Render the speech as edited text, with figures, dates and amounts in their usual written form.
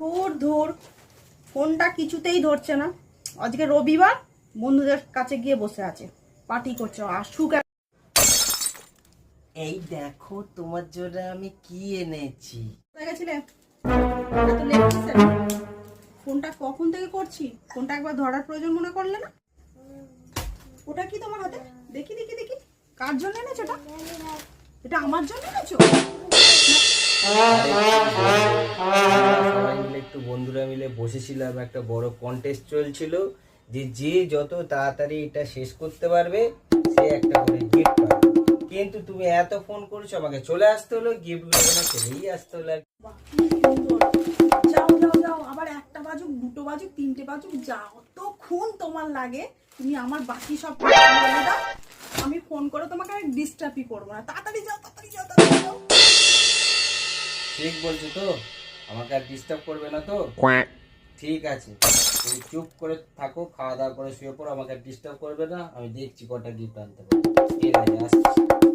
ধর ধর ফোনটা কিছুতেই ধরছে না। আজকে রবিবার, বন্ধুদের কাছে গিয়ে বসে আছে, পার্টি করছে। আসুক। এই দেখো তোমার জন্য আমি কি এনেছি। কোথায় গেছিলে? এত লেট কিসে? ফোনটা কখন থেকে করছি, ফোনটা একবার ধরার প্রয়োজন মনে করলে না? ওটা কি তোমার হাতে? দেখি দেখি দেখি, কার জন্য এনেছো এটা? এটা আমার জন্য এনেছো? সবাই মিলে একটু বন্ধুরা মিলে বসেছিলাম, একটা বড় কন্টেস্ট চলছিল যে যে যত তাড়াতাড়ি এটা শেষ করতে পারবে সে একটা করে গিফট পাবে। কিন্তু তুমি এত ফোন করছো, আমাকে চলে আসতে হলো, গিফট গুলো না চলেই আসতে হলো। বাহ, কি সুন্দর। যাও যাও যাও, আবার একটা বাজুক, দুটো বাজুক, তিনটে বাজুক, যতক্ষণ তোমার লাগে তুমি আমার বাকি সব কাজ করে দাও। আমি ফোন করে তোমাকে আর ডিস্টার্বই করবো না। তাড়াতাড়ি যাও, তাড়াতাড়ি যাও, তাড়াতাড়ি যাও। ঠিক বলছো তো? আমাকে আর ডিস্টার্ব করবে না তো? ঠিক আছে, তুমি চুপ করে থাকো, খাওয়া দাওয়া করে শুয়ে পড়ো, আমাকে আর ডিস্টার্ব করবে না। আমি দেখছি কটা গিফট আনতে পারি। ঠিক আছে, আসছি।